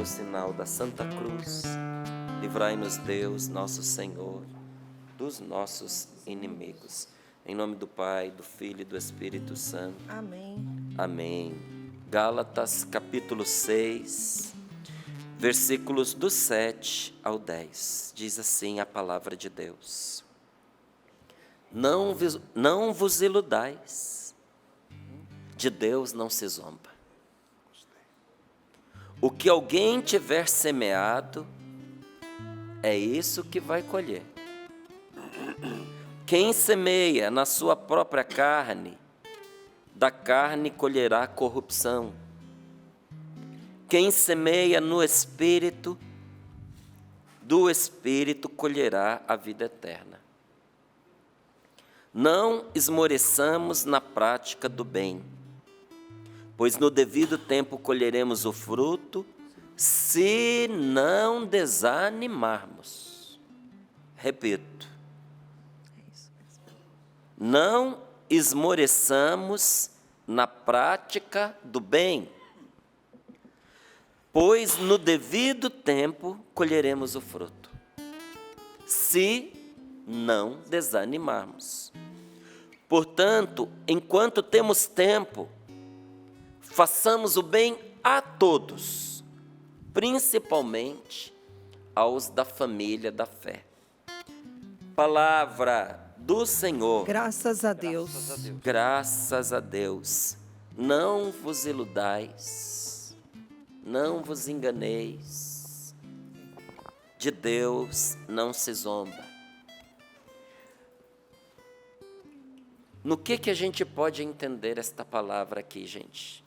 sinal da Santa Cruz, livrai-nos Deus, nosso Senhor, dos nossos inimigos. Em nome do Pai, do Filho e do Espírito Santo. Amém. Amém. Gálatas capítulo 6, versículos do 7 ao 10. Diz assim a palavra de Deus: Não vos iludais, de Deus não se zomba. O que alguém tiver semeado, é isso que vai colher. Quem semeia na sua própria carne, da carne colherá corrupção. Quem semeia no Espírito, do Espírito colherá a vida eterna. Não esmoreçamos na prática do bem, pois no devido tempo colheremos o fruto, se não desanimarmos. Repito, não esmoreçamos na prática do bem, pois no devido tempo colheremos o fruto, se não desanimarmos. Portanto, enquanto temos tempo, façamos o bem a todos, principalmente aos da família da fé. Palavra do Senhor. Graças a Deus. Graças a Deus. Não vos iludais, não vos enganeis, de Deus não se zomba. No que a gente pode entender esta palavra aqui, gente?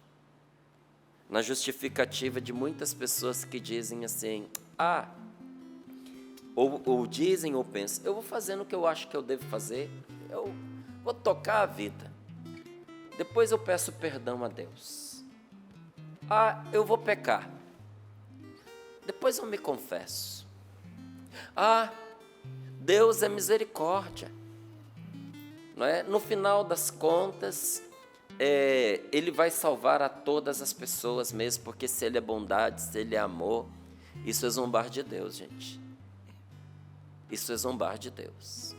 Na justificativa de muitas pessoas que dizem assim, ou dizem ou pensam, eu vou fazendo o que eu acho que eu devo fazer, eu vou tocar a vida, depois eu peço perdão a Deus. Eu vou pecar, depois eu me confesso. Deus é misericórdia, não é? No final das contas, Ele vai salvar a todas as pessoas mesmo, porque se Ele é bondade, se Ele é amor, isso é zombar de Deus, gente. Isso é zombar de Deus,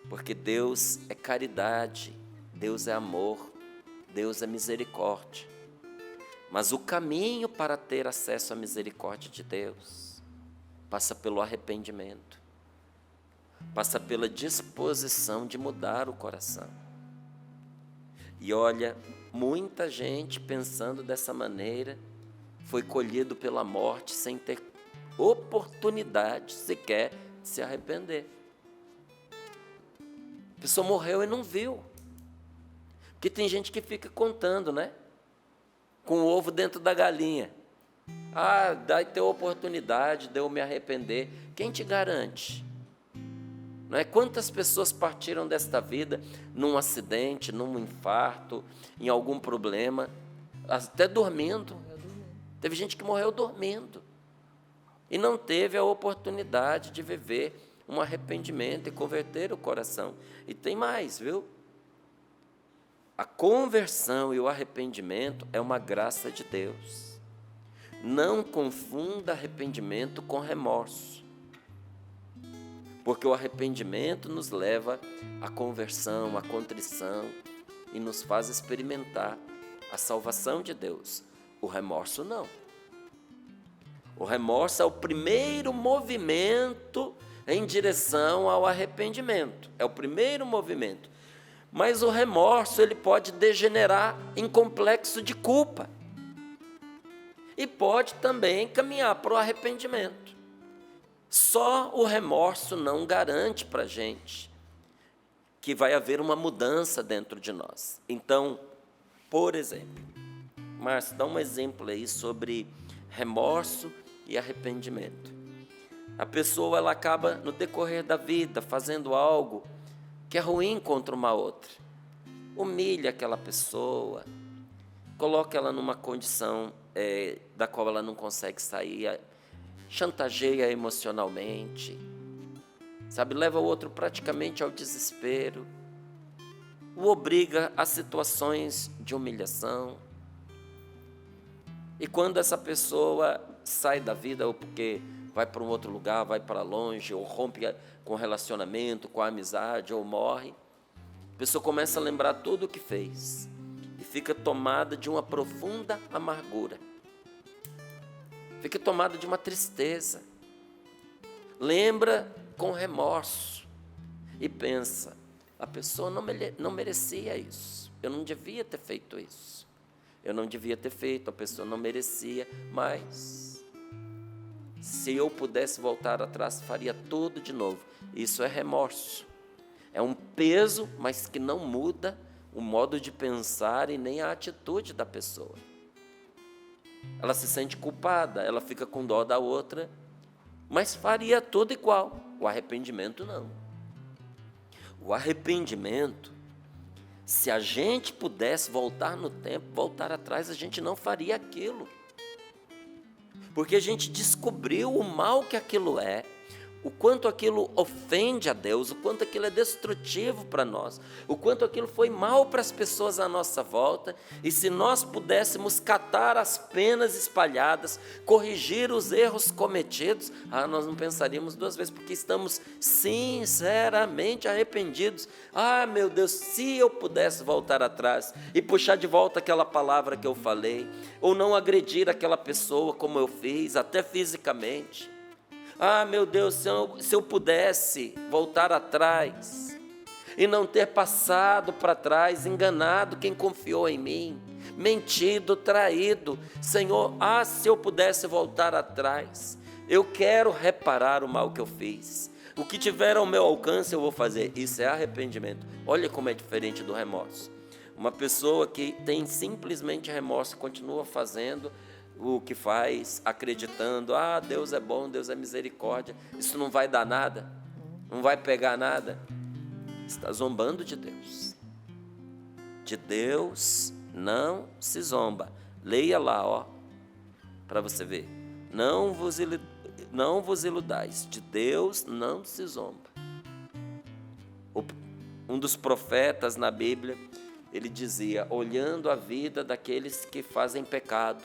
porque Deus é caridade, Deus é amor, Deus é misericórdia. Mas o caminho para ter acesso à misericórdia de Deus passa pelo arrependimento, passa pela disposição de mudar o coração. E olha, muita gente pensando dessa maneira foi colhido pela morte sem ter oportunidade sequer de se arrepender. A pessoa morreu e não viu. Porque tem gente que fica contando, né? Com o ovo dentro da galinha. Vai ter oportunidade de eu me arrepender. Quem te garante? Não é? Quantas pessoas partiram desta vida num acidente, num infarto, em algum problema, até dormindo. Teve gente que morreu dormindo e não teve a oportunidade de viver um arrependimento e converter o coração. E tem mais, viu? A conversão e o arrependimento é uma graça de Deus. Não confunda arrependimento com remorso, porque o arrependimento nos leva à conversão, à contrição e nos faz experimentar a salvação de Deus. O remorso não. O remorso é o primeiro movimento em direção ao arrependimento. É o primeiro movimento. Mas o remorso, ele pode degenerar em complexo de culpa. E pode também caminhar para o arrependimento. Só o remorso não garante para a gente que vai haver uma mudança dentro de nós. Então, por exemplo, Márcio, dá um exemplo aí sobre remorso e arrependimento. A pessoa, ela acaba no decorrer da vida fazendo algo que é ruim contra uma outra. Humilha aquela pessoa, coloca ela numa condição da qual ela não consegue sair, chantageia emocionalmente, sabe, leva o outro praticamente ao desespero, o obriga a situações de humilhação. E quando essa pessoa sai da vida, ou porque vai para um outro lugar, vai para longe, ou rompe com o relacionamento, com a amizade, ou morre. A pessoa começa a lembrar tudo o que fez e fica tomada de uma profunda amargura. Fica tomada de uma tristeza. Lembra com remorso e pensa, a pessoa não merecia isso. Eu não devia ter feito isso. Eu não devia ter feito, a pessoa não merecia, mas se eu pudesse voltar atrás, faria tudo de novo. Isso é remorso. É um peso, mas que não muda o modo de pensar e nem a atitude da pessoa. Ela se sente culpada, ela fica com dó da outra, mas faria tudo igual. O arrependimento não. O arrependimento, se a gente pudesse voltar no tempo, voltar atrás, a gente não faria aquilo. Porque a gente descobriu o mal que aquilo é, o quanto aquilo ofende a Deus, o quanto aquilo é destrutivo para nós, o quanto aquilo foi mal para as pessoas à nossa volta, e se nós pudéssemos catar as penas espalhadas, corrigir os erros cometidos, nós não pensaríamos duas vezes, porque estamos sinceramente arrependidos. Meu Deus, se eu pudesse voltar atrás e puxar de volta aquela palavra que eu falei, ou não agredir aquela pessoa como eu fiz, até fisicamente. Meu Deus, se eu pudesse voltar atrás e não ter passado para trás, enganado quem confiou em mim, mentido, traído. Senhor, se eu pudesse voltar atrás, eu quero reparar o mal que eu fiz. O que tiver ao meu alcance eu vou fazer. Isso é arrependimento. Olha como é diferente do remorso. Uma pessoa que tem simplesmente remorso continua fazendo o que faz, acreditando, Deus é bom, Deus é misericórdia, isso não vai dar nada, não vai pegar nada. Está zombando de Deus. De Deus não se zomba. Leia lá, para você ver. Não vos iludais, de Deus não se zomba. Um dos profetas na Bíblia, ele dizia, olhando a vida daqueles que fazem pecado,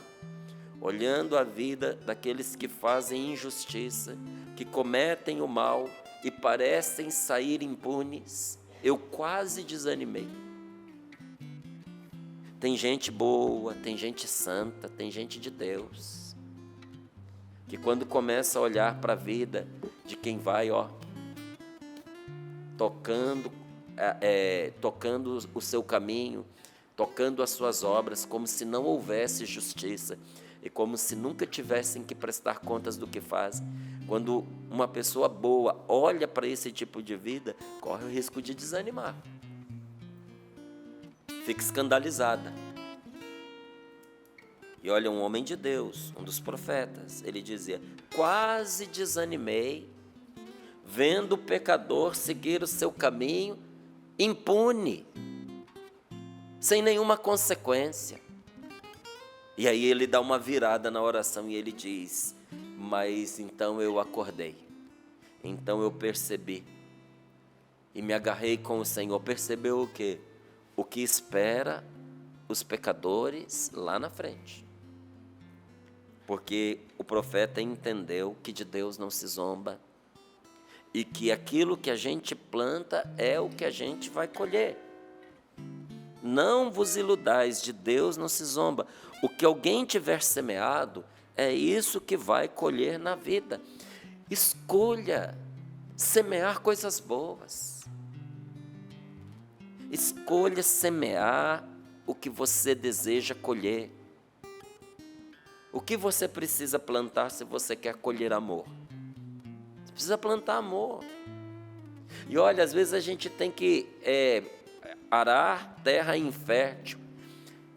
olhando a vida daqueles que fazem injustiça, que cometem o mal e parecem sair impunes, eu quase desanimei. Tem gente boa, tem gente santa, tem gente de Deus, que quando começa a olhar para a vida de quem vai, tocando o seu caminho, tocando as suas obras, como se não houvesse justiça, e como se nunca tivessem que prestar contas do que fazem. Quando uma pessoa boa olha para esse tipo de vida, corre o risco de desanimar. Fica escandalizada. E olha, um homem de Deus, um dos profetas, ele dizia, quase desanimei, vendo o pecador seguir o seu caminho impune, sem nenhuma consequência. E aí ele dá uma virada na oração e ele diz, mas então eu acordei, então eu percebi e me agarrei com o Senhor. Percebeu o quê? O que espera os pecadores lá na frente. Porque o profeta entendeu que de Deus não se zomba e que aquilo que a gente planta é o que a gente vai colher. Não vos iludais, de Deus não se zomba. O que alguém tiver semeado, é isso que vai colher na vida. Escolha semear coisas boas. Escolha semear o que você deseja colher. O que você precisa plantar se você quer colher amor? Você precisa plantar amor. E olha, às vezes a gente tem que arar terra infértil,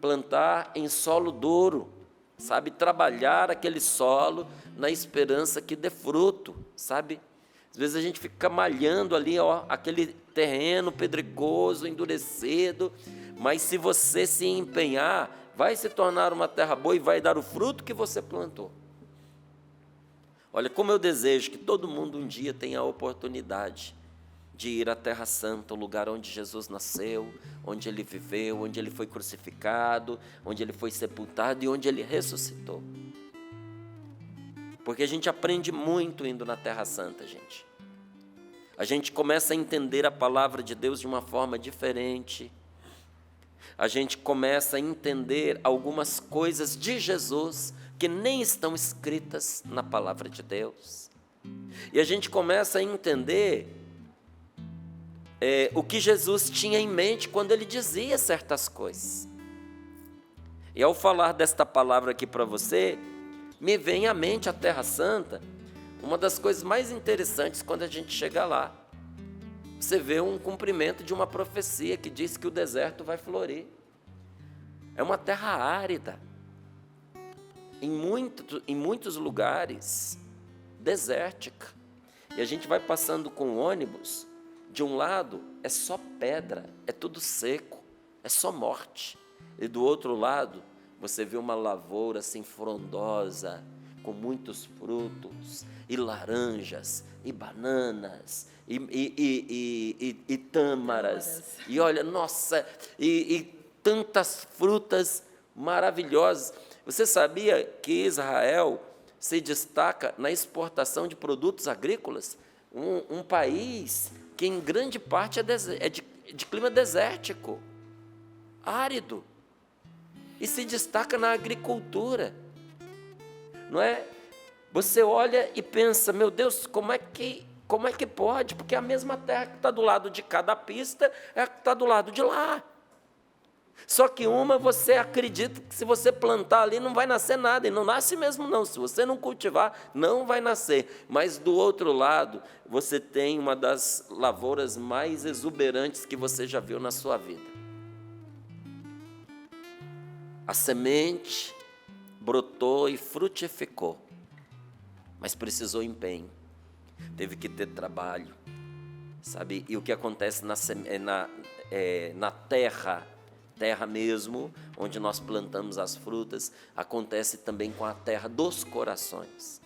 plantar em solo duro, sabe? Trabalhar aquele solo na esperança que dê fruto, sabe? Às vezes a gente fica malhando ali, aquele terreno pedregoso, endurecido, mas se você se empenhar, vai se tornar uma terra boa e vai dar o fruto que você plantou. Olha, como eu desejo que todo mundo um dia tenha a oportunidade de ir à Terra Santa, o lugar onde Jesus nasceu, onde Ele viveu, onde Ele foi crucificado, onde Ele foi sepultado e onde Ele ressuscitou. Porque a gente aprende muito indo na Terra Santa, gente. A gente começa a entender a palavra de Deus de uma forma diferente. A gente começa a entender algumas coisas de Jesus que nem estão escritas na palavra de Deus. E a gente começa a entender o que Jesus tinha em mente quando ele dizia certas coisas. E ao falar desta palavra aqui para você, me vem à mente a Terra Santa, uma das coisas mais interessantes quando a gente chega lá. Você vê um cumprimento de uma profecia que diz que o deserto vai florir. É uma terra árida. Em muitos lugares, desértica. E a gente vai passando com o ônibus, de um lado é só pedra, é tudo seco, é só morte. E do outro lado, você vê uma lavoura assim frondosa, com muitos frutos, e laranjas, e bananas, e tâmaras. E olha, nossa, e tantas frutas maravilhosas. Você sabia que Israel se destaca na exportação de produtos agrícolas? Um país que em grande parte é de clima desértico, árido, e se destaca na agricultura, não é? Você olha e pensa, meu Deus, como é que pode? Porque a mesma terra que está do lado de cada pista é a que está do lado de lá. Só que uma você acredita que se você plantar ali não vai nascer nada, e não nasce mesmo não, se você não cultivar, não vai nascer. Mas do outro lado, você tem uma das lavouras mais exuberantes que você já viu na sua vida. A semente brotou e frutificou, mas precisou empenho, teve que ter trabalho, sabe? E o que acontece na terra mesmo, onde nós plantamos as frutas, acontece também com a terra dos corações.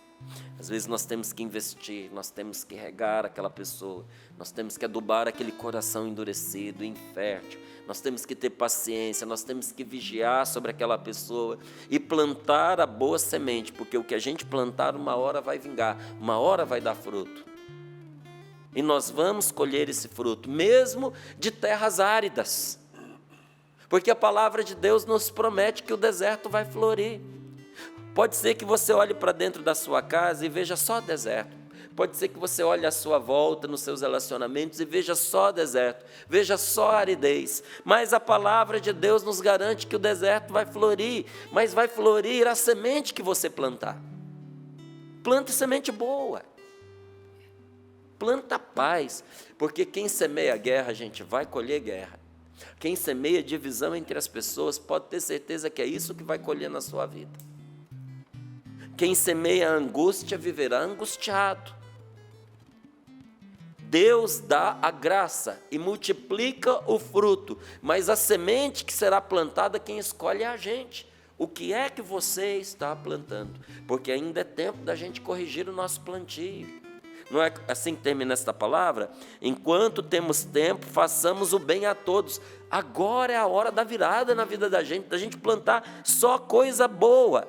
Às vezes nós temos que investir, nós temos que regar aquela pessoa, nós temos que adubar aquele coração endurecido, infértil, nós temos que ter paciência, nós temos que vigiar sobre aquela pessoa e plantar a boa semente, porque o que a gente plantar uma hora vai vingar, uma hora vai dar fruto. E nós vamos colher esse fruto, mesmo de terras áridas. Porque a palavra de Deus nos promete que o deserto vai florir. Pode ser que você olhe para dentro da sua casa e veja só deserto. Pode ser que você olhe à sua volta, nos seus relacionamentos, e veja só deserto, veja só aridez. Mas a palavra de Deus nos garante que o deserto vai florir, mas vai florir a semente que você plantar. Planta semente boa. Planta paz, porque quem semeia guerra, gente, vai colher guerra. Quem semeia divisão entre as pessoas pode ter certeza que é isso que vai colher na sua vida. Quem semeia angústia viverá angustiado. Deus dá a graça e multiplica o fruto, mas a semente que será plantada, quem escolhe é a gente. O que é que você está plantando? Porque ainda é tempo da gente corrigir o nosso plantio. Não é assim que termina esta palavra? Enquanto temos tempo, façamos o bem a todos. Agora é a hora da virada na vida da gente plantar só coisa boa.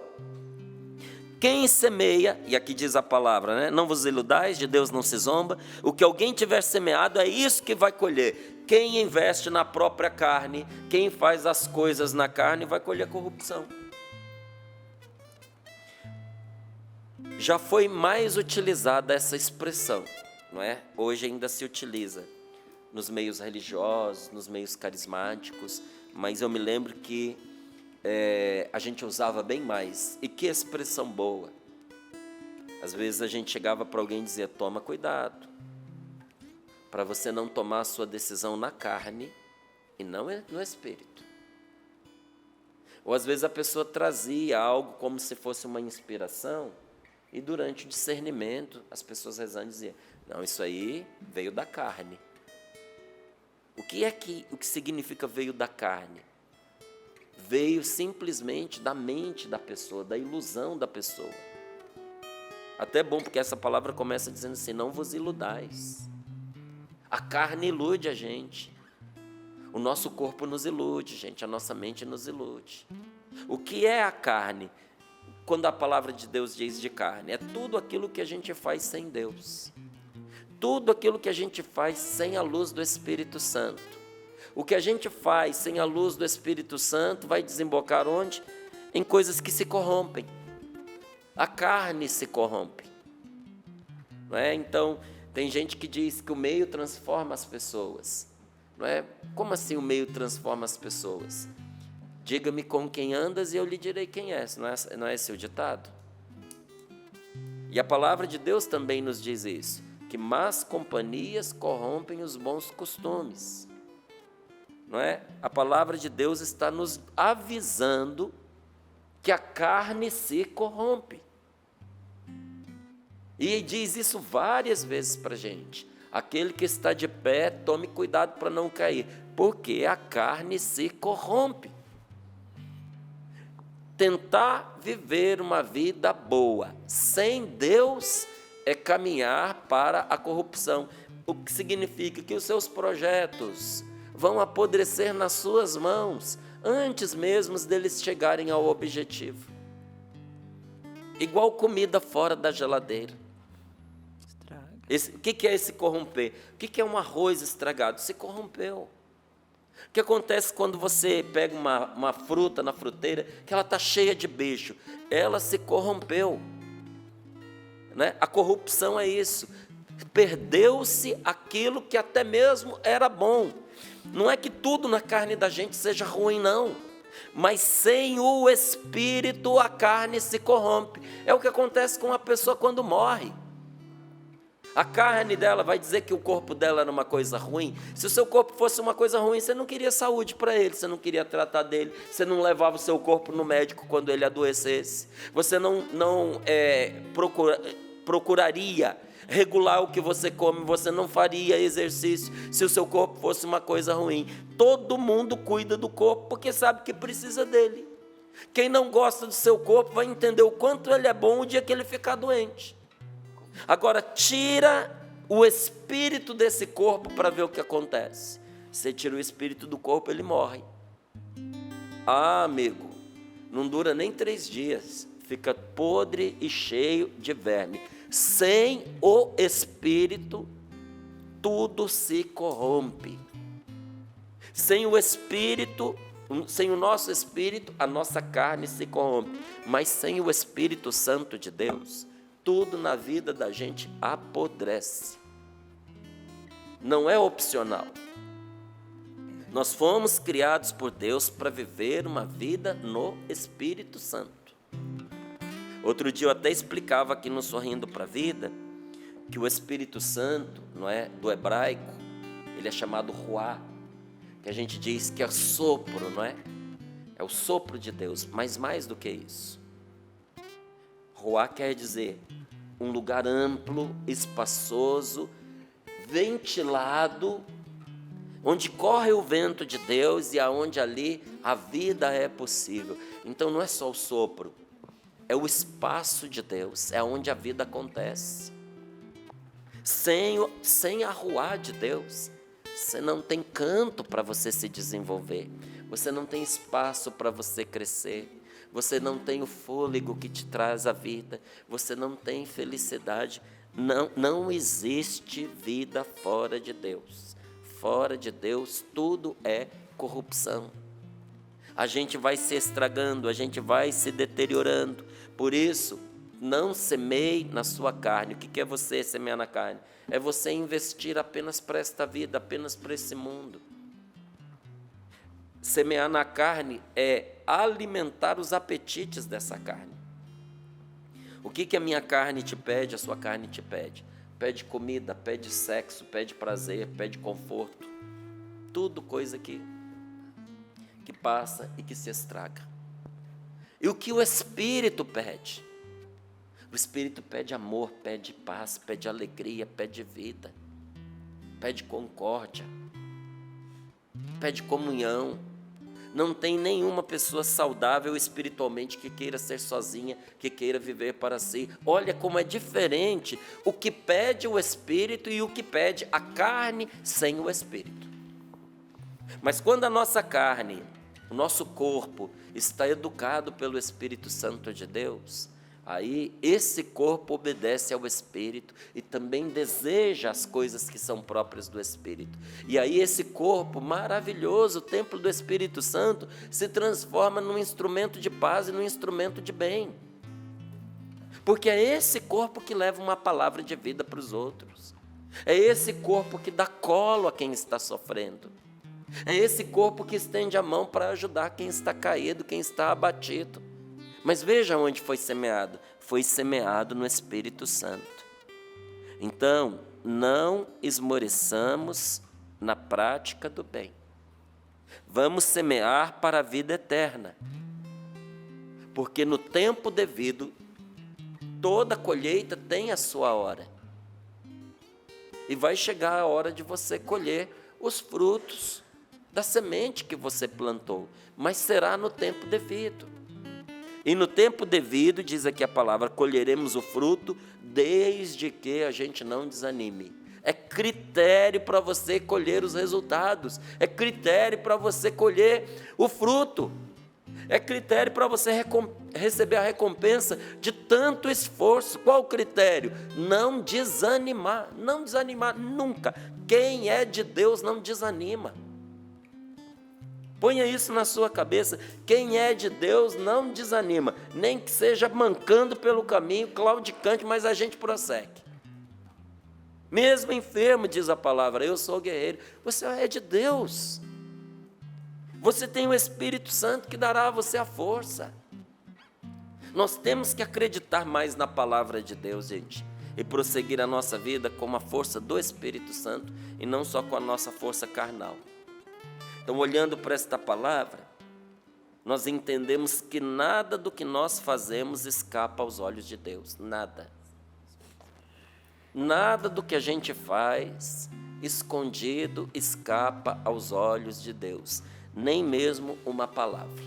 Quem semeia, e aqui diz a palavra, né? Não vos iludais, de Deus não se zomba. O que alguém tiver semeado é isso que vai colher. Quem investe na própria carne, quem faz as coisas na carne, vai colher corrupção. Já foi mais utilizada essa expressão, não é? Hoje ainda se utiliza nos meios religiosos, nos meios carismáticos, mas eu me lembro que a gente usava bem mais. E que expressão boa. Às vezes a gente chegava para alguém e dizia, toma cuidado, para você não tomar a sua decisão na carne e não no espírito. Ou às vezes a pessoa trazia algo como se fosse uma inspiração, e durante o discernimento, as pessoas rezando diziam, não, isso aí veio da carne. O que significa veio da carne? Veio simplesmente da mente da pessoa, da ilusão da pessoa. Até bom, porque essa palavra começa dizendo assim, não vos iludais. A carne ilude a gente. O nosso corpo nos ilude, gente, a nossa mente nos ilude. O que é a carne? quando a palavra de Deus diz de carne? É tudo aquilo que a gente faz sem Deus. Tudo aquilo que a gente faz sem a luz do Espírito Santo. O que a gente faz sem a luz do Espírito Santo vai desembocar onde? Em coisas que se corrompem. A carne se corrompe. Não é? Então, tem gente que diz que o meio transforma as pessoas. Não é? Como assim o meio transforma as pessoas? Diga-me com quem andas e eu lhe direi quem és. Não é esse o ditado? E a palavra de Deus também nos diz isso, que más companhias corrompem os bons costumes. Não é? A palavra de Deus está nos avisando que a carne se corrompe. E diz isso várias vezes para a gente. Aquele que está de pé, tome cuidado para não cair, porque a carne se corrompe. Tentar viver uma vida boa sem Deus é caminhar para a corrupção, o que significa que os seus projetos vão apodrecer nas suas mãos antes mesmo deles chegarem ao objetivo. Igual comida fora da geladeira. O que é esse corromper? O que é um arroz estragado? Se corrompeu. O que acontece quando você pega uma fruta na fruteira que ela está cheia de bicho? Ela se corrompeu. Né? A corrupção é isso. Perdeu-se aquilo que até mesmo era bom. Não é que tudo na carne da gente seja ruim, não. Mas sem o Espírito a carne se corrompe. É o que acontece com a pessoa quando morre. A carne dela vai dizer que o corpo dela era uma coisa ruim. Se o seu corpo fosse uma coisa ruim, você não queria saúde para ele, você não queria tratar dele, você não levava o seu corpo no médico quando ele adoecesse, você não procuraria regular o que você come, você não faria exercício se o seu corpo fosse uma coisa ruim. Todo mundo cuida do corpo porque sabe que precisa dele. Quem não gosta do seu corpo vai entender o quanto ele é bom o dia que ele ficar doente. Agora, tira o espírito desse corpo para ver o que acontece. Você tira o espírito do corpo, ele morre. Ah, amigo, não dura nem 3 dias. Fica podre e cheio de verme. Sem o espírito, tudo se corrompe. Sem o espírito, sem o nosso espírito, a nossa carne se corrompe. Mas sem o Espírito Santo de Deus, tudo na vida da gente apodrece. Não é opcional. Nós fomos criados por Deus para viver uma vida no Espírito Santo. Outro dia eu até explicava aqui no Sorrindo para a Vida que o Espírito Santo, não é, do hebraico, ele é chamado Ruá, que a gente diz que é sopro, não é? É o sopro de Deus, mas mais do que isso. Ruá quer dizer um lugar amplo, espaçoso, ventilado, onde corre o vento de Deus e aonde ali a vida é possível. Então não é só o sopro, é o espaço de Deus, é onde a vida acontece. Sem a ruá de Deus, você não tem canto para você se desenvolver, você não tem espaço para você crescer. Você não tem o fôlego que te traz a vida, você não tem felicidade, não existe vida fora de Deus. Fora de Deus tudo é corrupção. A gente vai se estragando, a gente vai se deteriorando. Por isso, não semeie na sua carne. O que é você semear na carne? É você investir apenas para esta vida, apenas para esse mundo. Semear na carne é alimentar os apetites dessa carne. O que a minha carne te pede, a sua carne te pede? Pede comida, pede sexo, pede prazer, pede conforto. Tudo coisa que passa e que se estraga. E o que o Espírito pede? O Espírito pede amor, pede paz, pede alegria, pede vida, pede concórdia, pede comunhão. Não tem nenhuma pessoa saudável espiritualmente que queira ser sozinha, que queira viver para si. Olha como é diferente o que pede o Espírito e o que pede a carne sem o Espírito. Mas quando a nossa carne, o nosso corpo está educado pelo Espírito Santo de Deus, aí esse corpo obedece ao Espírito e também deseja as coisas que são próprias do Espírito. E aí esse corpo maravilhoso, o templo do Espírito Santo, se transforma num instrumento de paz e num instrumento de bem. Porque é esse corpo que leva uma palavra de vida para os outros. É esse corpo que dá colo a quem está sofrendo. É esse corpo que estende a mão para ajudar quem está caído, quem está abatido. Mas veja onde foi semeado. Foi semeado no Espírito Santo. Então, não esmoreçamos na prática do bem. Vamos semear para a vida eterna. Porque no tempo devido, toda colheita tem a sua hora. E vai chegar a hora de você colher os frutos da semente que você plantou, mas será no tempo devido. E no tempo devido, diz aqui a palavra, colheremos o fruto desde que a gente não desanime. É critério para você colher os resultados, é critério para você colher o fruto, é critério para você receber a recompensa de tanto esforço. Qual o critério? Não desanimar nunca. Quem é de Deus não desanima. Ponha isso na sua cabeça, quem é de Deus não desanima, nem que seja mancando pelo caminho, claudicante, mas a gente prossegue. Mesmo enfermo, diz a palavra, eu sou guerreiro, você é de Deus. Você tem o Espírito Santo que dará a você a força. Nós temos que acreditar mais na palavra de Deus, gente, e prosseguir a nossa vida com a força do Espírito Santo e não só com a nossa força carnal. Então, olhando para esta palavra, nós entendemos que nada do que nós fazemos escapa aos olhos de Deus, nada. Nada do que a gente faz escondido escapa aos olhos de Deus, nem mesmo uma palavra.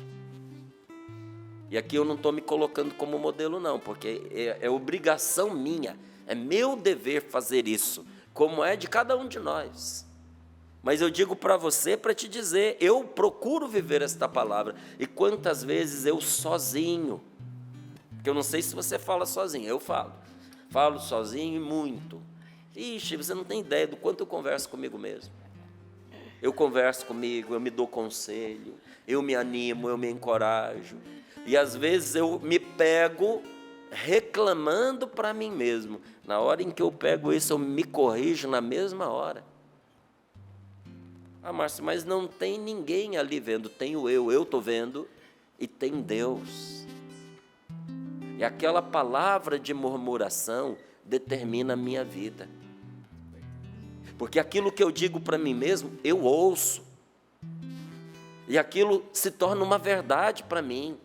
E aqui eu não estou me colocando como modelo não, porque é obrigação minha, é meu dever fazer isso, como é de cada um de nós. Mas eu digo para você, para te dizer, eu procuro viver esta palavra. E quantas vezes eu sozinho, porque eu não sei se você fala sozinho, eu falo. Falo sozinho e muito. Ixi, você não tem ideia do quanto eu converso comigo mesmo. Eu converso comigo, eu me dou conselho, eu me animo, eu me encorajo. E às vezes eu me pego reclamando para mim mesmo. Na hora em que eu pego isso, eu me corrijo na mesma hora. Ah, Márcio, mas não tem ninguém ali vendo, tenho eu estou vendo e tem Deus. E aquela palavra de murmuração determina a minha vida. Porque aquilo que eu digo para mim mesmo, eu ouço. E aquilo se torna uma verdade para mim.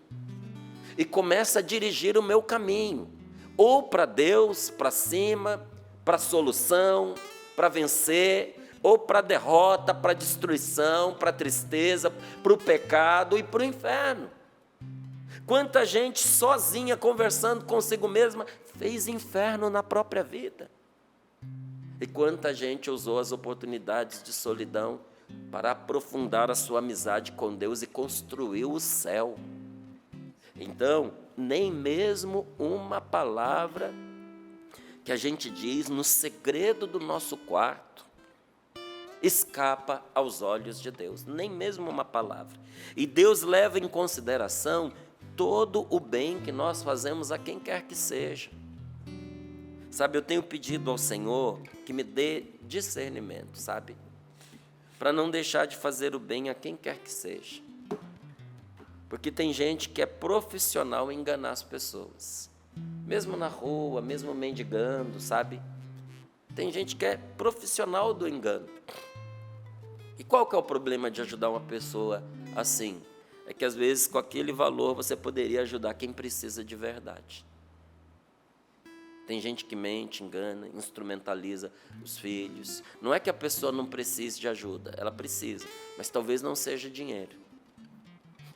E começa a dirigir o meu caminho. Ou para Deus, para cima, para a solução, para vencer, ou para a derrota, para a destruição, para a tristeza, para o pecado e para o inferno. Quanta gente sozinha, conversando consigo mesma, fez inferno na própria vida. E quanta gente usou as oportunidades de solidão para aprofundar a sua amizade com Deus e construiu o céu. Então, nem mesmo uma palavra que a gente diz no segredo do nosso quarto escapa aos olhos de Deus, nem mesmo uma palavra. E Deus leva em consideração todo o bem que nós fazemos a quem quer que seja. Sabe, eu tenho pedido ao Senhor que me dê discernimento, sabe? Para não deixar de fazer o bem a quem quer que seja. Porque tem gente que é profissional em enganar as pessoas. Mesmo na rua, mesmo mendigando, sabe? Tem gente que é profissional do engano. E qual que é o problema de ajudar uma pessoa assim? É que às vezes com aquele valor você poderia ajudar quem precisa de verdade. Tem gente que mente, engana, instrumentaliza os filhos. Não é que a pessoa não precise de ajuda, ela precisa, mas talvez não seja dinheiro.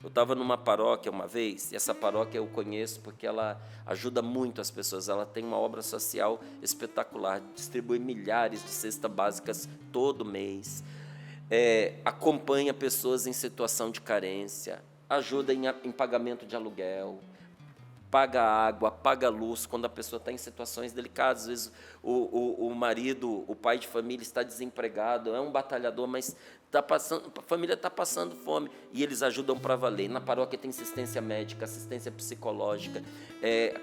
Eu estava numa paróquia uma vez, e essa paróquia eu conheço porque ela ajuda muito as pessoas, ela tem uma obra social espetacular, distribui milhares de cestas básicas todo mês. acompanha pessoas em situação de carência, ajuda em pagamento de aluguel, paga água, paga luz, quando a pessoa está em situações delicadas. Às vezes o marido, o pai de família está desempregado, é um batalhador, mas a família está passando fome, e eles ajudam para valer. Na paróquia tem assistência médica, assistência psicológica,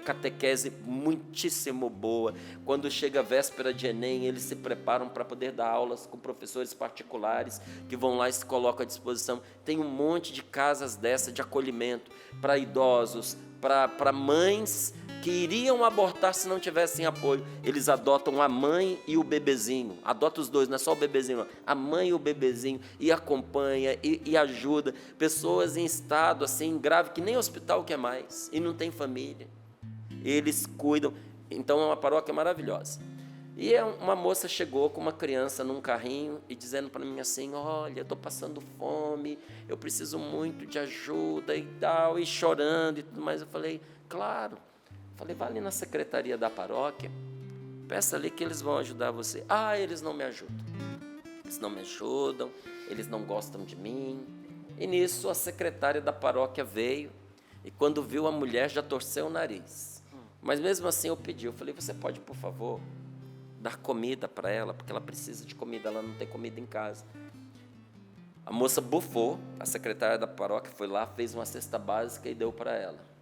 catequese muitíssimo boa. Quando chega a véspera de Enem, eles se preparam para poder dar aulas com professores particulares, que vão lá e se colocam à disposição. Tem um monte de casas dessa de acolhimento para idosos, para mães que iriam abortar se não tivessem apoio. Eles adotam a mãe e o bebezinho, adota os dois, não é só o bebezinho, não. A mãe e o bebezinho, e acompanha, e ajuda. Pessoas em estado assim, grave, que nem hospital quer mais, e não tem família. Eles cuidam. Então é uma paróquia maravilhosa. E uma moça chegou com uma criança num carrinho e dizendo para mim assim: olha, eu estou passando fome, eu preciso muito de ajuda e tal, e chorando e tudo mais. Eu falei: claro. Falei: vai ali na secretaria da paróquia, peça ali que eles vão ajudar você. Ah, eles não me ajudam. Eles não me ajudam, eles não gostam de mim. E nisso a secretária da paróquia veio, e quando viu a mulher já torceu o nariz. Mas mesmo assim eu pedi, eu falei: você pode, por favor, dar comida para ela, porque ela precisa de comida, ela não tem comida em casa. A moça bufou, a secretária da paróquia foi lá, fez uma cesta básica e deu para ela.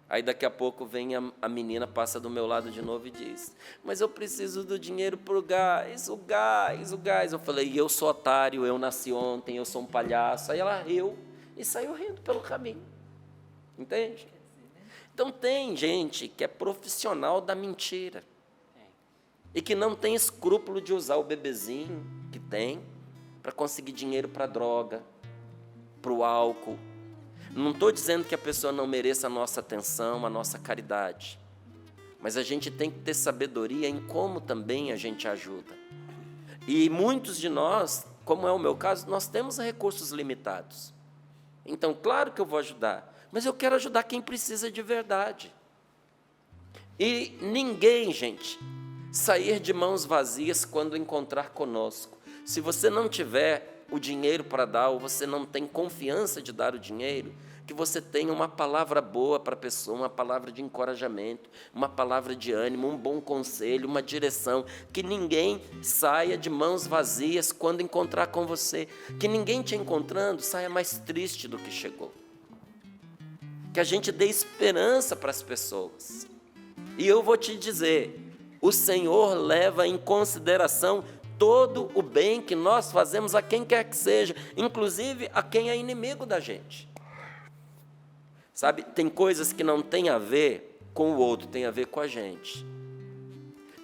Aí daqui a pouco vem a menina, passa do meu lado de novo e diz: mas eu preciso do dinheiro para o gás, o gás, o gás. Eu falei: eu sou otário, eu nasci ontem, eu sou um palhaço. Aí ela riu e saiu rindo pelo caminho. Entende? Então tem gente que é profissional da mentira e que não tem escrúpulo de usar o bebezinho que tem para conseguir dinheiro para droga, para o álcool. Não estou dizendo que a pessoa não mereça a nossa atenção, a nossa caridade, mas a gente tem que ter sabedoria em como também a gente ajuda. E muitos de nós, como é o meu caso, nós temos recursos limitados. Então, claro que eu vou ajudar, mas eu quero ajudar quem precisa de verdade. E ninguém, gente, sair de mãos vazias quando encontrar conosco. Se você não tiver o dinheiro para dar, ou você não tem confiança de dar o dinheiro, que você tenha uma palavra boa para a pessoa, uma palavra de encorajamento, uma palavra de ânimo, um bom conselho, uma direção, que ninguém saia de mãos vazias quando encontrar com você, que ninguém te encontrando saia mais triste do que chegou, que a gente dê esperança para as pessoas. E eu vou te dizer, o Senhor leva em consideração todo o bem que nós fazemos a quem quer que seja, inclusive a quem é inimigo da gente. Sabe, tem coisas que não tem a ver com o outro, tem a ver com a gente.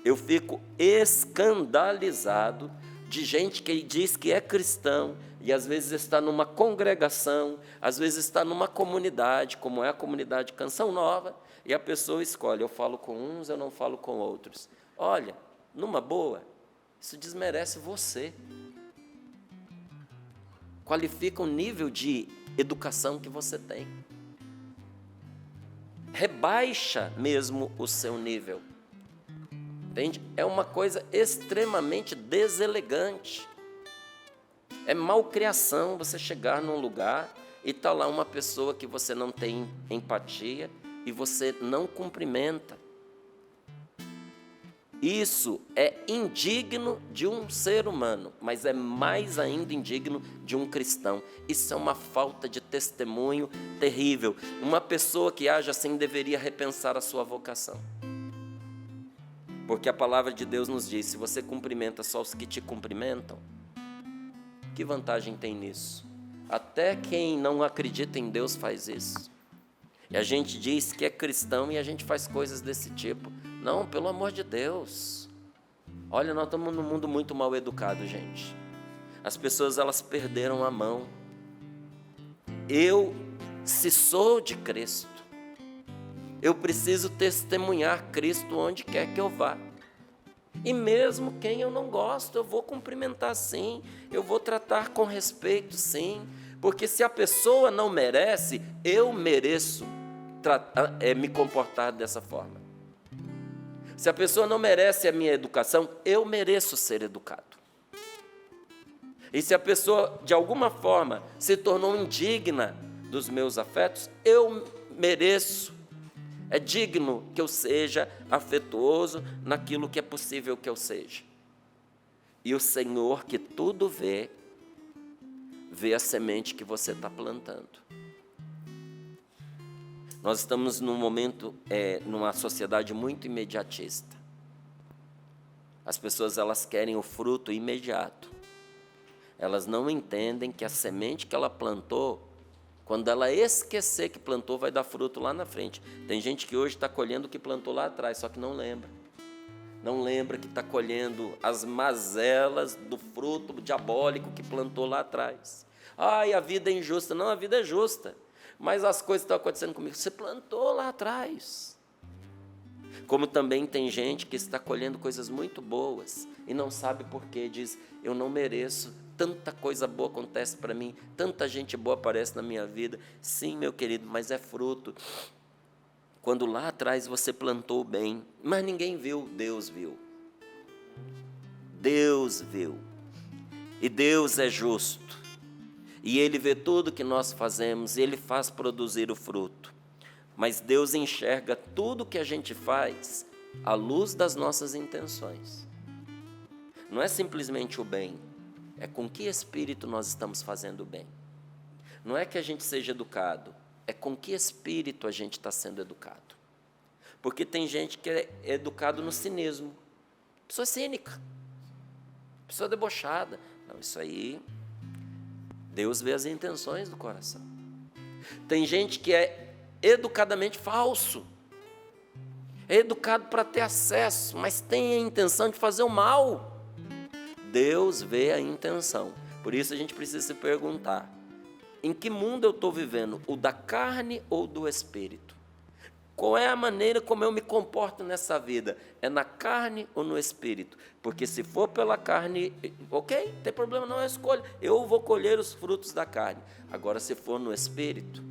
Eu fico escandalizado de gente que diz que é cristão e às vezes está numa congregação, às vezes está numa comunidade, como é a comunidade Canção Nova, e a pessoa escolhe: eu falo com uns, eu não falo com outros. Olha, numa boa, isso desmerece você. Qualifica o nível de educação que você tem. Rebaixa mesmo o seu nível. Entende? É uma coisa extremamente deselegante. É malcriação você chegar num lugar e está lá uma pessoa que você não tem empatia e você não cumprimenta. Isso é indigno de um ser humano, mas é mais ainda indigno de um cristão. Isso é uma falta de testemunho terrível. Uma pessoa que age assim deveria repensar a sua vocação. Porque a palavra de Deus nos diz: se você cumprimenta só os que te cumprimentam, que vantagem tem nisso? Até quem não acredita em Deus faz isso. E a gente diz que é cristão e a gente faz coisas desse tipo. Não, pelo amor de Deus. Olha, nós estamos num mundo muito mal educado, gente. As pessoas, elas perderam a mão. Se sou de Cristo, eu preciso testemunhar Cristo onde quer que eu vá. E mesmo quem eu não gosto, eu vou cumprimentar sim, eu vou tratar com respeito sim, porque se a pessoa não merece, eu mereço me comportar dessa forma. Se a pessoa não merece a minha educação, eu mereço ser educado. E se a pessoa, de alguma forma, se tornou indigna dos meus afetos, eu mereço. É digno que eu seja afetuoso naquilo que é possível que eu seja. E o Senhor, que tudo vê, vê a semente que você está plantando. Nós estamos num momento, numa sociedade muito imediatista. As pessoas, elas querem o fruto imediato. Elas não entendem que a semente que ela plantou, quando ela esquecer que plantou, vai dar fruto lá na frente. Tem gente que hoje está colhendo o que plantou lá atrás, só que não lembra. Não lembra que está colhendo as mazelas do fruto diabólico que plantou lá atrás. Ai, a vida é injusta. Não, a vida é justa. Mas as coisas estão acontecendo comigo. Você plantou lá atrás. Como também tem gente que está colhendo coisas muito boas e não sabe por quê. Diz, eu não mereço, tanta coisa boa acontece para mim, tanta gente boa aparece na minha vida. Sim, meu querido, mas é fruto. Quando lá atrás você plantou bem, mas ninguém viu, Deus viu. Deus viu. E Deus é justo. E Ele vê tudo que nós fazemos, e Ele faz produzir o fruto. Mas Deus enxerga tudo que a gente faz à luz das nossas intenções. Não é simplesmente o bem, é com que espírito nós estamos fazendo o bem. Não é que a gente seja educado, é com que espírito a gente está sendo educado. Porque tem gente que é educado no cinismo. Pessoa cínica, pessoa debochada. Não, isso aí, Deus vê as intenções do coração. Tem gente que é educadamente falso. É educado para ter acesso, mas tem a intenção de fazer o mal. Deus vê a intenção. Por isso a gente precisa se perguntar, em que mundo eu estou vivendo? O da carne ou do espírito? Qual é a maneira como eu me comporto nessa vida? É na carne ou no espírito? Porque se for pela carne, ok, não tem problema não, eu escolho. Eu vou colher os frutos da carne. Agora, se for no espírito,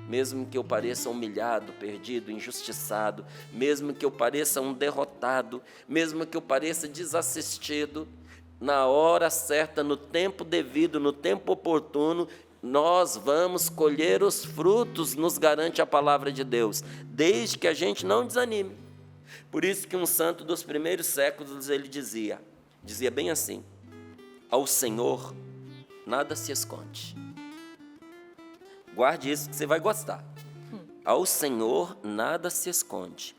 mesmo que eu pareça humilhado, perdido, injustiçado, mesmo que eu pareça um derrotado, mesmo que eu pareça desassistido, na hora certa, no tempo devido, no tempo oportuno, nós vamos colher os frutos, nos garante a palavra de Deus, desde que a gente não desanime. Por isso que um santo dos primeiros séculos, ele dizia bem assim, ao Senhor nada se esconde. Guarde isso que você vai gostar. Ao Senhor nada se esconde,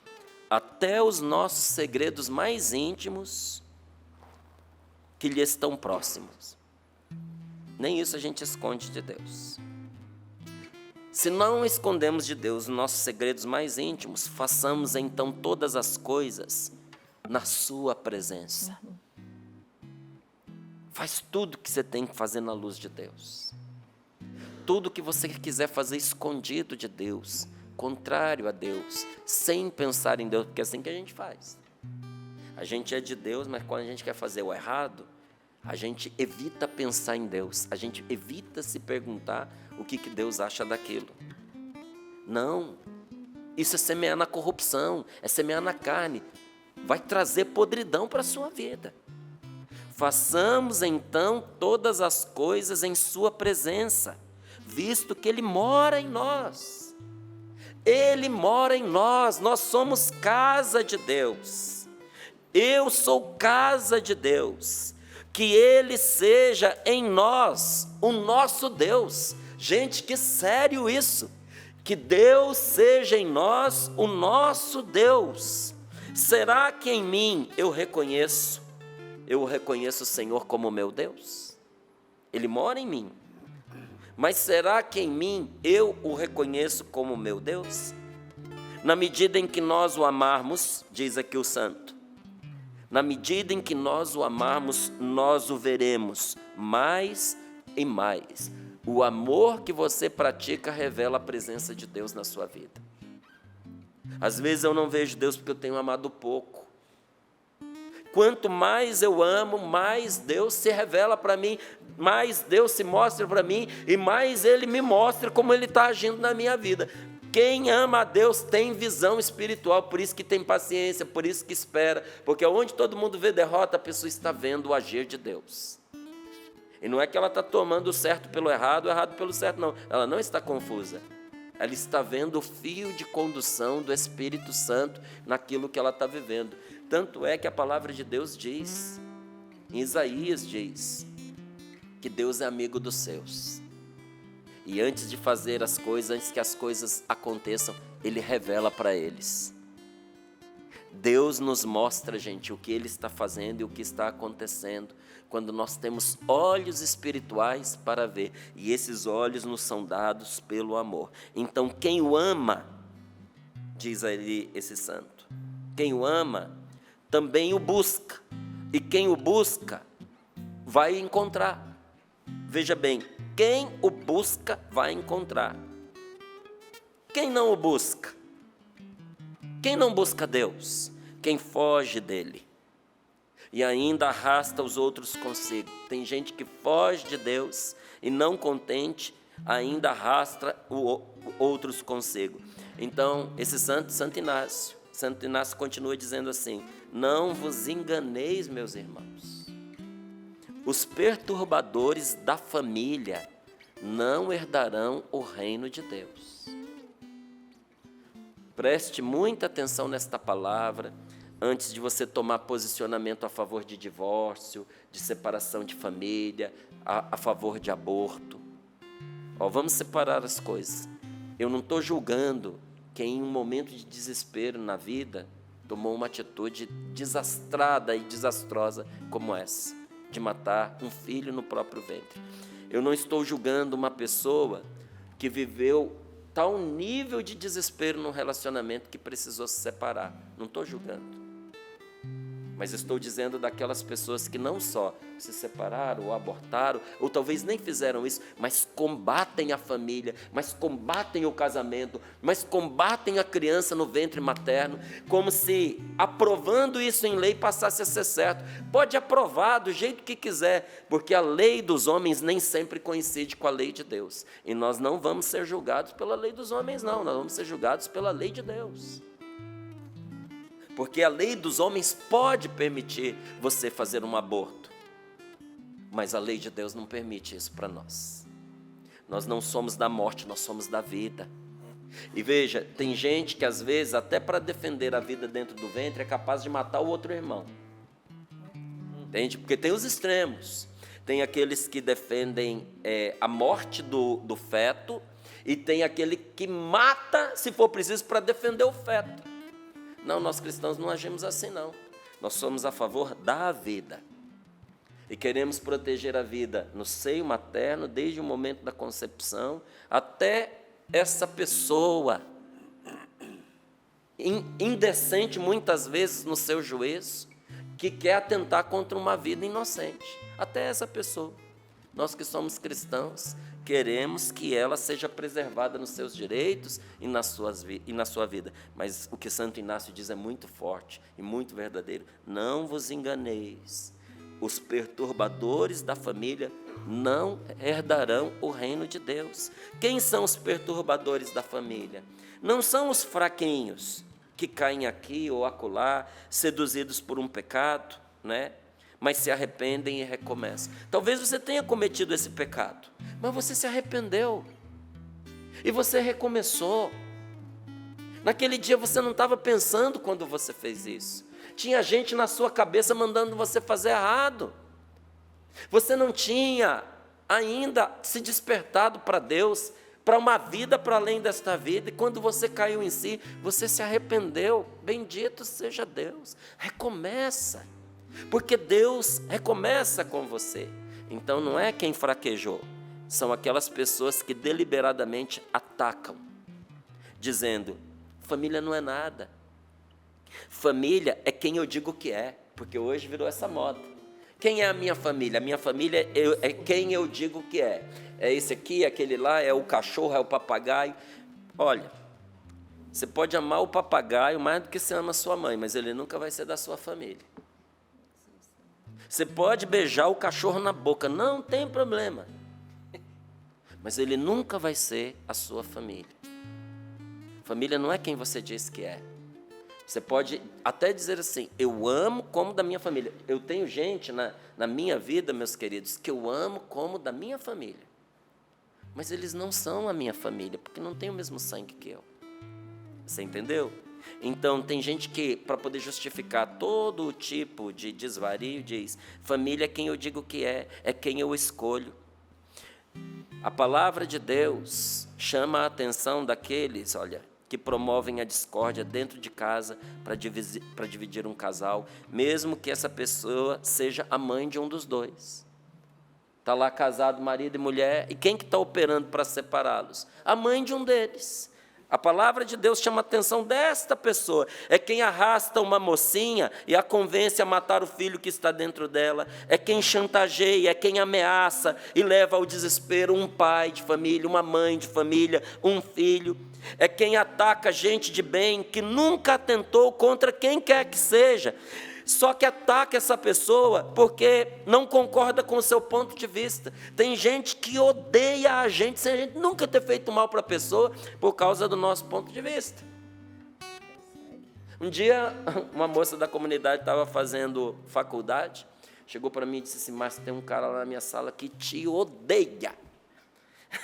até os nossos segredos mais íntimos que lhe estão próximos. Nem isso a gente esconde de Deus. Se não escondemos de Deus os nossos segredos mais íntimos, façamos então todas as coisas na sua presença. Faz tudo que você tem que fazer na luz de Deus. Tudo que você quiser fazer escondido de Deus, contrário a Deus, sem pensar em Deus, porque é assim que a gente faz. A gente é de Deus, mas quando a gente quer fazer o errado, a gente evita pensar em Deus, a gente evita se perguntar o que Deus acha daquilo. Não, isso é semear na corrupção, é semear na carne, vai trazer podridão para a sua vida. Façamos então todas as coisas em sua presença, visto que Ele mora em nós. Ele mora em nós, nós somos casa de Deus. Eu sou casa de Deus. Que Ele seja em nós o nosso Deus. Gente, que sério isso! Que Deus seja em nós o nosso Deus. Será que em mim eu reconheço o Senhor como meu Deus? Ele mora em mim. Mas será que em mim eu o reconheço como meu Deus? Na medida em que nós o amarmos, diz aqui o santo, na medida em que nós o amarmos, nós o veremos mais e mais. O amor que você pratica revela a presença de Deus na sua vida. Às vezes eu não vejo Deus porque eu tenho amado pouco. Quanto mais eu amo, mais Deus se revela para mim, mais Deus se mostra para mim e mais Ele me mostra como Ele está agindo na minha vida. Quem ama a Deus tem visão espiritual, por isso que tem paciência, por isso que espera, porque onde todo mundo vê derrota, a pessoa está vendo o agir de Deus. E não é que ela está tomando o certo pelo errado, o errado pelo certo, não. Ela não está confusa. Ela está vendo o fio de condução do Espírito Santo naquilo que ela está vivendo. Tanto é que a palavra de Deus diz, em Isaías diz, que Deus é amigo dos seus. E antes de fazer as coisas, antes que as coisas aconteçam, Ele revela para eles. Deus nos mostra, gente, o que Ele está fazendo e o que está acontecendo, quando nós temos olhos espirituais para ver, e esses olhos nos são dados pelo amor. Então, quem o ama, diz ali esse santo, quem o ama, também o busca, e quem o busca, vai encontrar. Veja bem, quem o busca, vai encontrar. Quem não o busca? Quem não busca Deus? Quem foge dele. E ainda arrasta os outros consigo. Tem gente que foge de Deus e não contente, ainda arrasta outros consigo. Então, esse Santo Inácio continua dizendo assim: não vos enganeis, meus irmãos. Os perturbadores da família não herdarão o reino de Deus. Preste muita atenção nesta palavra antes de você tomar posicionamento a favor de divórcio, de separação de família, a favor de aborto. Vamos separar as coisas. Eu não estou julgando quem em um momento de desespero na vida tomou uma atitude desastrada e desastrosa como essa, de matar um filho no próprio ventre. Eu não estou julgando uma pessoa que viveu tal nível de desespero num relacionamento que precisou se separar. Não estou julgando. Mas estou dizendo daquelas pessoas que não só se separaram ou abortaram, ou talvez nem fizeram isso, mas combatem a família, mas combatem o casamento, mas combatem a criança no ventre materno, como se aprovando isso em lei passasse a ser certo. Pode aprovar do jeito que quiser, porque a lei dos homens nem sempre coincide com a lei de Deus. E nós não vamos ser julgados pela lei dos homens, não, nós vamos ser julgados pela lei de Deus. Porque a lei dos homens pode permitir você fazer um aborto, mas a lei de Deus não permite isso para nós. Nós não somos da morte, nós somos da vida. E veja, tem gente que às vezes, até para defender a vida dentro do ventre, é capaz de matar o outro irmão. Entende? Porque tem os extremos. Tem aqueles que defendem a morte do feto, e tem aquele que mata, se for preciso, para defender o feto. Não, nós cristãos não agimos assim, não. Nós somos a favor da vida. E queremos proteger a vida no seio materno, desde o momento da concepção, até essa pessoa, indecente muitas vezes no seu juízo, que quer atentar contra uma vida inocente. Até essa pessoa. Nós que somos cristãos, queremos que ela seja preservada nos seus direitos e na sua vida. Mas o que Santo Inácio diz é muito forte e muito verdadeiro. Não vos enganeis. Os perturbadores da família não herdarão o reino de Deus. Quem são os perturbadores da família? Não são os fraquinhos que caem aqui ou acolá, seduzidos por um pecado, né? Mas se arrependem e recomeçam. Talvez você tenha cometido esse pecado, mas você se arrependeu e você recomeçou. Naquele dia você não estava pensando quando você fez isso. Tinha gente na sua cabeça mandando você fazer errado. Você não tinha ainda se despertado para Deus, para uma vida para além desta vida, e quando você caiu em si, você se arrependeu. Bendito seja Deus. Recomeça. Porque Deus recomeça com você. Então não é quem fraquejou, são aquelas pessoas que deliberadamente atacam, dizendo: família não é nada. Família é quem eu digo que é, porque hoje virou essa moda. Quem é a minha família? A minha família é quem eu digo que é. É esse aqui, é aquele lá, é o cachorro, é o papagaio. Olha, você pode amar o papagaio mais do que você ama a sua mãe, mas ele nunca vai ser da sua família. Você pode beijar o cachorro na boca, não tem problema. Mas ele nunca vai ser a sua família. Família não é quem você diz que é. Você pode até dizer assim, eu amo como da minha família. Eu tenho gente na minha vida, meus queridos, que eu amo como da minha família. Mas eles não são a minha família, porque não têm o mesmo sangue que eu. Você entendeu? Então, tem gente que, para poder justificar todo tipo de desvario, diz, família é quem eu digo que é quem eu escolho. A palavra de Deus chama a atenção daqueles, olha, que promovem a discórdia dentro de casa para dividir um casal, mesmo que essa pessoa seja a mãe de um dos dois. Está lá casado, marido e mulher, e quem que está operando para separá-los? A mãe de um deles. A palavra de Deus chama a atenção desta pessoa. É quem arrasta uma mocinha e a convence a matar o filho que está dentro dela. É quem chantageia, é quem ameaça e leva ao desespero um pai de família, uma mãe de família, um filho. É quem ataca gente de bem que nunca atentou contra quem quer que seja. Só que ataca essa pessoa porque não concorda com o seu ponto de vista. Tem gente que odeia a gente sem a gente nunca ter feito mal para a pessoa por causa do nosso ponto de vista. Um dia, uma moça da comunidade estava fazendo faculdade, chegou para mim e disse assim, Márcio, tem um cara lá na minha sala que te odeia.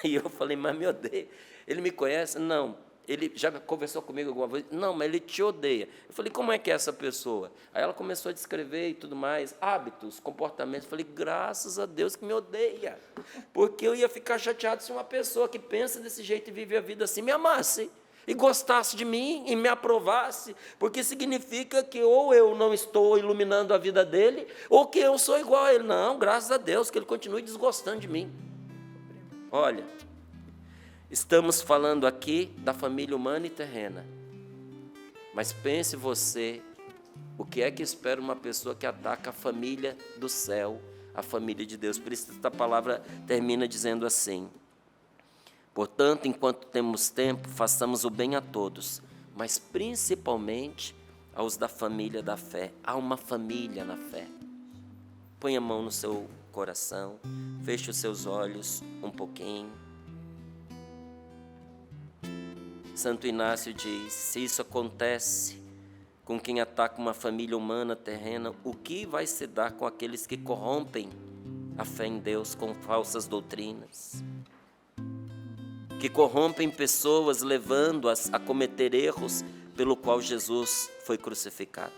E eu falei, mas me odeia? Ele me conhece? Não. Ele já conversou comigo alguma vez? Não, mas ele te odeia. Eu falei, como é que é essa pessoa? Aí ela começou a descrever e tudo mais, hábitos, comportamentos. Eu falei, graças a Deus que me odeia. Porque eu ia ficar chateado se uma pessoa que pensa desse jeito e vive a vida assim me amasse e gostasse de mim e me aprovasse, porque significa que ou eu não estou iluminando a vida dele, ou que eu sou igual a ele. Não, graças a Deus que ele continue desgostando de mim. Olha, estamos falando aqui da família humana e terrena. Mas pense você, o que é que espera uma pessoa que ataca a família do céu, a família de Deus? Por isso esta palavra termina dizendo assim, portanto, enquanto temos tempo, façamos o bem a todos, mas principalmente aos da família da fé. Há uma família na fé. Põe a mão no seu coração, feche os seus olhos um pouquinho. Santo Inácio diz, se isso acontece com quem ataca uma família humana terrena, o que vai se dar com aqueles que corrompem a fé em Deus com falsas doutrinas? Que corrompem pessoas, levando-as a cometer erros pelo qual Jesus foi crucificado.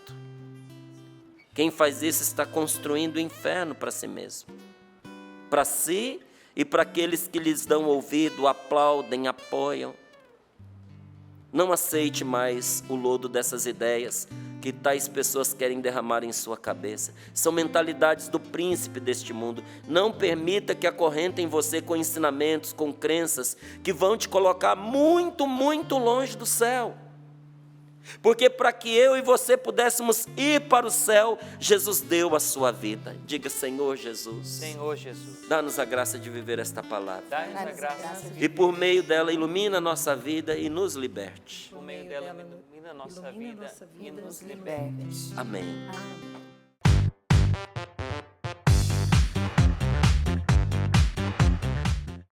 Quem faz isso está construindo o inferno para si mesmo. Para si e para aqueles que lhes dão ouvido, aplaudem, apoiam. Não aceite mais o lodo dessas ideias que tais pessoas querem derramar em sua cabeça. São mentalidades do príncipe deste mundo. Não permita que acorrentem você com ensinamentos, com crenças que vão te colocar muito, muito longe do céu. Porque para que eu e você pudéssemos ir para o céu, Jesus deu a sua vida. Diga, Senhor Jesus. Senhor Jesus. Dá-nos a graça de viver esta palavra. Dá-nos a graça de E por meio dela ilumina a nossa vida e nos liberte. por meio dela ilumina a nossa vida e nos liberte. Amém. Amém.